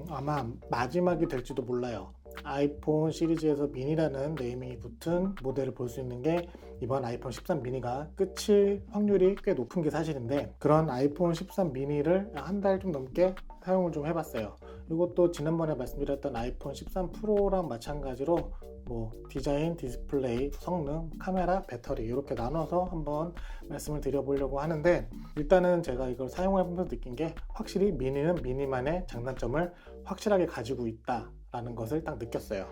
아마 마지막이 될지도 몰라요. 아이폰 시리즈에서 미니라는 네이밍이 붙은 모델을 볼 수 있는 게 이번 아이폰 13 미니가 끝일 확률이 꽤 높은 게 사실인데, 그런 아이폰 13 미니를 한 달 좀 넘게 사용을 좀 해봤어요. 이것도 지난번에 말씀드렸던 아이폰 13 프로랑 마찬가지로 뭐 디자인, 디스플레이, 성능, 카메라, 배터리 이렇게 나눠서 한번 말씀을 드려보려고 하는데, 일단은 제가 이걸 사용해보면서 느낀 게 확실히 미니는 미니만의 장단점을 확실하게 가지고 있다라는 것을 딱 느꼈어요.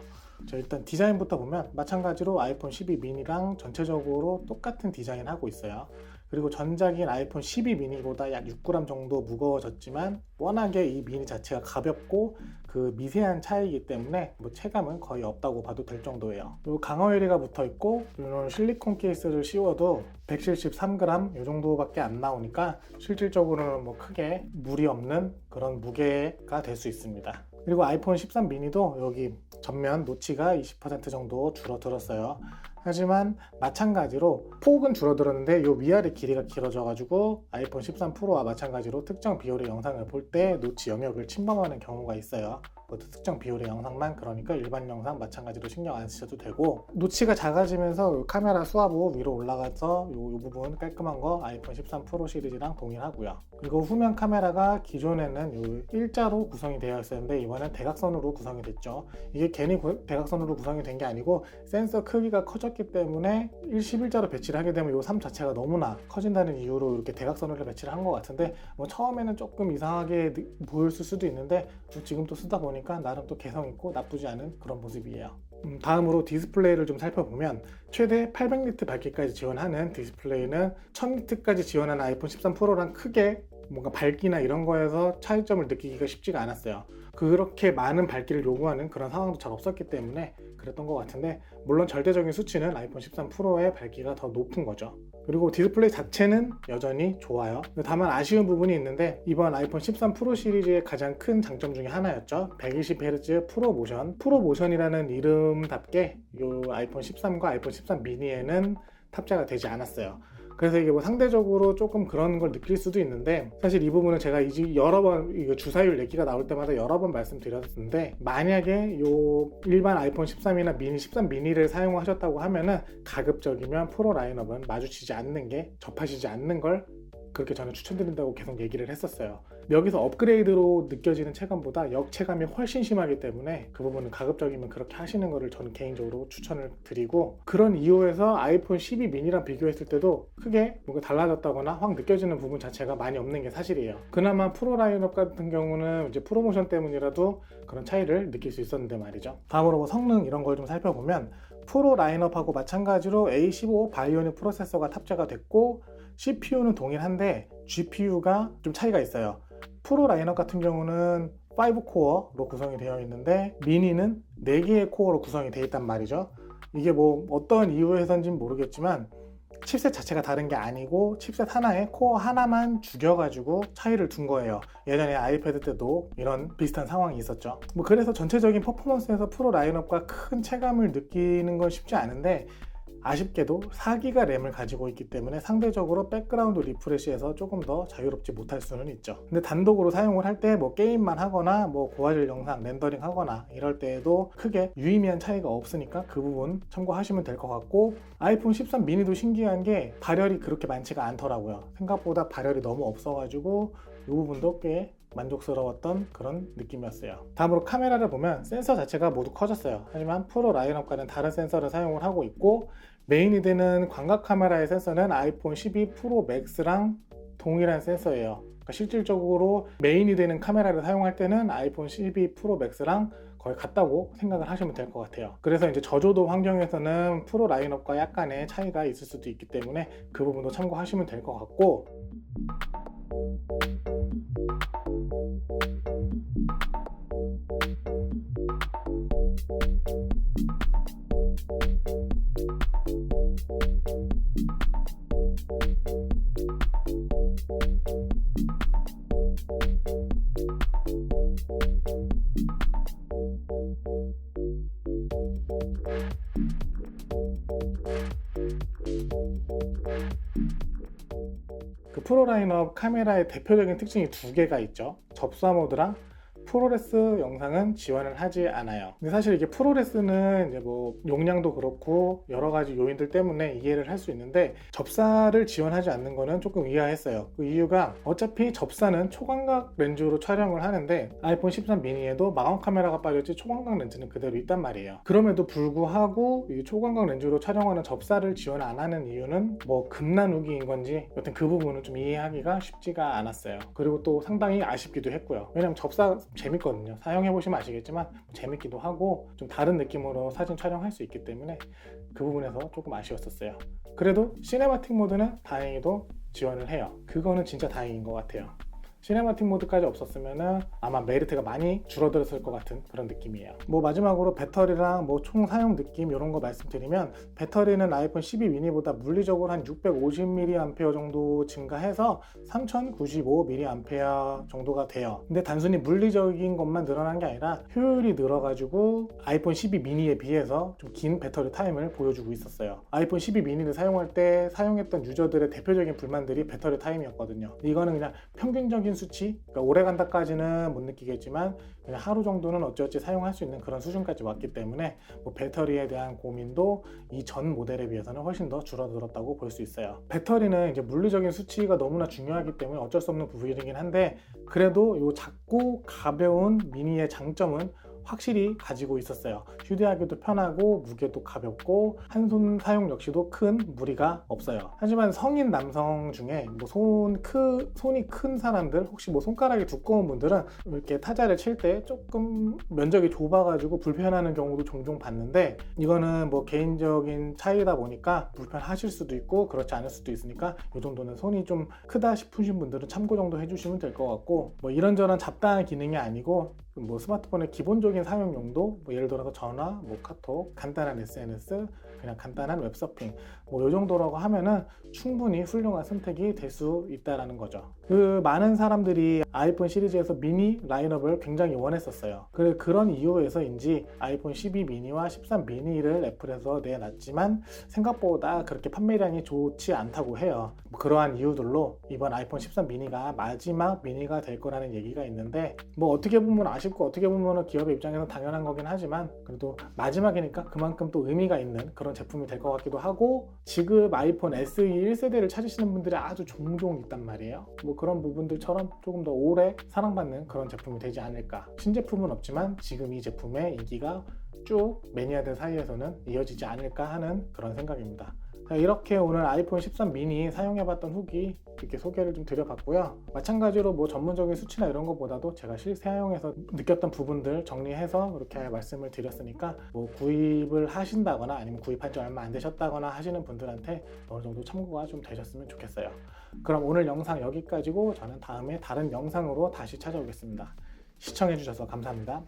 자, 일단 디자인부터 보면 마찬가지로 아이폰 12 미니랑 전체적으로 똑같은 디자인 하고 있어요. 그리고 전작인 아이폰 12 미니보다 약 6g 정도 무거워졌지만 워낙에 이 미니 자체가 가볍고 그 미세한 차이이기 때문에 뭐 체감은 거의 없다고 봐도 될 정도예요. 그리고 강화유리가 붙어 있고 이런 실리콘 케이스를 씌워도 173g 이 정도밖에 안 나오니까 실질적으로는 뭐 크게 무리 없는 그런 무게가 될 수 있습니다. 그리고 아이폰 13 미니도 여기 전면 노치가 20% 정도 줄어들었어요. 하지만 마찬가지로 폭은 줄어들었는데 이 위아래 길이가 길어져 가지고 아이폰 13 프로와 마찬가지로 특정 비율의 영상을 볼 때 노치 영역을 침범하는 경우가 있어요. 그것도 특정 비율의 영상만, 그러니까 일반 영상 마찬가지로 신경 안 쓰셔도 되고, 노치가 작아지면서 카메라 수화보 위로 올라가서 이 부분 깔끔한 거 아이폰 13 프로 시리즈랑 동일하고요. 그리고 후면 카메라가 기존에는 이 일자로 구성이 되어 있었는데 이번엔 대각선으로 구성이 됐죠. 이게 괜히 대각선으로 구성이 된 게 아니고 센서 크기가 커졌기 때문에 11자로 배치를 하게 되면 이 삶 자체가 너무나 커진다는 이유로 이렇게 대각선으로 배치를 한 것 같은데, 뭐 처음에는 조금 이상하게 보였을 수도 있는데 지금 또 쓰다 보니까 나름 또 개성 있고 나쁘지 않은 그런 모습이에요. 다음으로 디스플레이를 좀 살펴보면 최대 800니트 밝기까지 지원하는 디스플레이는 1000니트까지 지원하는 아이폰 13 프로랑 크게 뭔가 밝기나 이런 거에서 차이점을 느끼기가 쉽지가 않았어요. 그렇게 많은 밝기를 요구하는 그런 상황도 잘 없었기 때문에 그랬던 것 같은데, 물론 절대적인 수치는 아이폰 13 프로의 밝기가 더 높은 거죠. 그리고 디스플레이 자체는 여전히 좋아요. 다만 아쉬운 부분이 있는데, 이번 아이폰 13 프로 시리즈의 가장 큰 장점 중에 하나였죠. 120Hz 프로모션. 프로모션이라는 이름답게 이 아이폰 13과 아이폰 13 미니에는 탑재가 되지 않았어요. 그래서 이게 뭐 상대적으로 조금 그런 걸 느낄 수도 있는데, 사실 이 부분은 제가 이제 여러 번 이거 주사율 얘기가 나올 때마다 여러 번 말씀드렸는데, 만약에 요 일반 아이폰 13이나 미니 13 미니를 사용하셨다고 하면은 가급적이면 프로 라인업은 마주치지 않는 게, 접하시지 않는 걸 그렇게 저는 추천드린다고 계속 얘기를 했었어요. 여기서 업그레이드로 느껴지는 체감보다 역체감이 훨씬 심하기 때문에 그 부분은 가급적이면 그렇게 하시는 거를 저는 개인적으로 추천을 드리고, 그런 이유에서 아이폰 12 미니랑 비교했을 때도 크게 뭔가 달라졌다거나 확 느껴지는 부분 자체가 많이 없는 게 사실이에요. 그나마 프로 라인업 같은 경우는 이제 프로모션 때문이라도 그런 차이를 느낄 수 있었는데 말이죠. 다음으로 뭐 성능 이런 걸 좀 살펴보면 프로 라인업하고 마찬가지로 A15 바이오닉 프로세서가 탑재가 됐고, CPU는 동일한데 GPU가 좀 차이가 있어요. 프로 라인업 같은 경우는 5코어로 구성이 되어 있는데 미니는 4개의 코어로 구성이 되어 있단 말이죠. 이게 뭐 어떤 이유에서인지는 모르겠지만 칩셋 자체가 다른 게 아니고 칩셋 하나에 코어 하나만 죽여가지고 차이를 둔 거예요. 예전에 아이패드 때도 이런 비슷한 상황이 있었죠. 뭐 그래서 전체적인 퍼포먼스에서 프로 라인업과 큰 체감을 느끼는 건 쉽지 않은데, 아쉽게도 4기가 램을 가지고 있기 때문에 상대적으로 백그라운드 리프레시에서 조금 더 자유롭지 못할 수는 있죠. 근데 단독으로 사용을 할 때 뭐 게임만 하거나 뭐 고화질 영상 렌더링 하거나 이럴 때에도 크게 유의미한 차이가 없으니까 그 부분 참고하시면 될 것 같고, 아이폰 13 미니도 신기한 게 발열이 그렇게 많지가 않더라고요. 생각보다 발열이 너무 없어가지고 이 부분도 꽤 만족스러웠던 그런 느낌이었어요. 다음으로 카메라를 보면 센서 자체가 모두 커졌어요. 하지만 프로 라인업과는 다른 센서를 사용을 하고 있고, 메인이 되는 광각 카메라의 센서는 아이폰 12 프로 맥스랑 동일한 센서예요. 그러니까 실질적으로 메인이 되는 카메라를 사용할 때는 아이폰 12 프로 맥스랑 거의 같다고 생각을 하시면 될 것 같아요. 그래서 이제 저조도 환경에서는 프로 라인업과 약간의 차이가 있을 수도 있기 때문에 그 부분도 참고하시면 될 것 같고, 프로 라인업 카메라의 대표적인 특징이 두 개가 있죠. 접사 모드랑 프로레스 영상은 지원을 하지 않아요. 근데 사실 이게 프로레스는 이제 뭐 용량도 그렇고 여러 가지 요인들 때문에 이해를 할 수 있는데, 접사를 지원하지 않는 거는 조금 의아했어요. 그 이유가 어차피 접사는 초광각 렌즈로 촬영을 하는데 아이폰 13 미니에도 마감 카메라가 빠졌지 초광각 렌즈는 그대로 있단 말이에요. 그럼에도 불구하고 이 초광각 렌즈로 촬영하는 접사를 지원 안 하는 이유는 뭐 금난우기인 건지 여튼 그 부분은 좀 이해하기가 쉽지가 않았어요. 그리고 또 상당히 아쉽기도 했고요. 왜냐면 접사 재밌거든요. 사용해보시면 아시겠지만 재밌기도 하고 좀 다른 느낌으로 사진 촬영할 수 있기 때문에 그 부분에서 조금 아쉬웠었어요. 그래도 시네마틱 모드는 다행히도 지원을 해요. 그거는 진짜 다행인 것 같아요. 시네마틱 모드까지 없었으면 아마 메리트가 많이 줄어들었을 것 같은 그런 느낌이에요. 뭐 마지막으로 배터리랑 뭐 총 사용 느낌 이런 거 말씀드리면, 배터리는 아이폰 12 미니보다 물리적으로 한 650mAh 정도 증가해서 3095mAh 정도가 돼요. 근데 단순히 물리적인 것만 늘어난 게 아니라 효율이 늘어가지고 아이폰 12 미니에 비해서 좀 긴 배터리 타임을 보여주고 있었어요. 아이폰 12 미니를 사용할 때 사용했던 유저들의 대표적인 불만들이 배터리 타임이었거든요. 이거는 그냥 평균적인 수치, 그러니까 오래 간다까지는 못 느끼겠지만 그냥 하루 정도는 어찌어찌 사용할 수 있는 그런 수준까지 왔기 때문에 뭐 배터리에 대한 고민도 이전 모델에 비해서는 훨씬 더 줄어들었다고 볼 수 있어요. 배터리는 이제 물리적인 수치가 너무나 중요하기 때문에 어쩔 수 없는 부분이긴 한데, 그래도 이 작고 가벼운 미니의 장점은 확실히 가지고 있었어요. 휴대하기도 편하고 무게도 가볍고 한 손 사용 역시도 큰 무리가 없어요. 하지만 성인 남성 중에 뭐 손이 큰 사람들, 혹시 뭐 손가락이 두꺼운 분들은 이렇게 타자를 칠 때 조금 면적이 좁아가지고 불편하는 경우도 종종 봤는데, 이거는 뭐 개인적인 차이다 보니까 불편하실 수도 있고 그렇지 않을 수도 있으니까 이 정도는 손이 좀 크다 싶으신 분들은 참고 정도 해주시면 될 것 같고, 뭐 이런저런 잡다한 기능이 아니고 뭐 스마트폰의 기본적인 사용 용도, 뭐 예를 들어서 전화, 뭐 카톡, 간단한 SNS, 그냥 간단한 웹서핑, 뭐 이 정도라고 하면은 충분히 훌륭한 선택이 될 수 있다라는 거죠. 그 많은 사람들이 아이폰 시리즈에서 미니 라인업을 굉장히 원했었어요. 그런 이유에서인지 아이폰 12 미니와 13 미니를 애플에서 내놨지만 생각보다 그렇게 판매량이 좋지 않다고 해요. 뭐 그러한 이유들로 이번 아이폰 13 미니가 마지막 미니가 될 거라는 얘기가 있는데, 뭐 어떻게 보면 아쉽고 어떻게 보면 기업의 입장에서 당연한 거긴 하지만 그래도 마지막이니까 그만큼 또 의미가 있는 그런 제품이 될 것 같기도 하고, 지금 아이폰 SE 1세대를 찾으시는 분들이 아주 종종 있단 말이에요. 뭐 그런 부분들처럼 조금 더 오래 사랑받는 그런 제품이 되지 않을까. 신제품은 없지만 지금 이 제품의 인기가 쭉 매니아들 사이에서는 이어지지 않을까 하는 그런 생각입니다. 자, 이렇게 오늘 아이폰 13 미니 사용해봤던 후기 이렇게 소개를 좀 드려봤고요. 마찬가지로 뭐 전문적인 수치나 이런 것보다도 제가 실사용해서 느꼈던 부분들 정리해서 그렇게 말씀을 드렸으니까, 뭐 구입을 하신다거나 아니면 구입한 지 얼마 안 되셨다거나 하시는 분들한테 어느 정도 참고가 좀 되셨으면 좋겠어요. 그럼 오늘 영상 여기까지고 저는 다음에 다른 영상으로 다시 찾아오겠습니다. 시청해주셔서 감사합니다.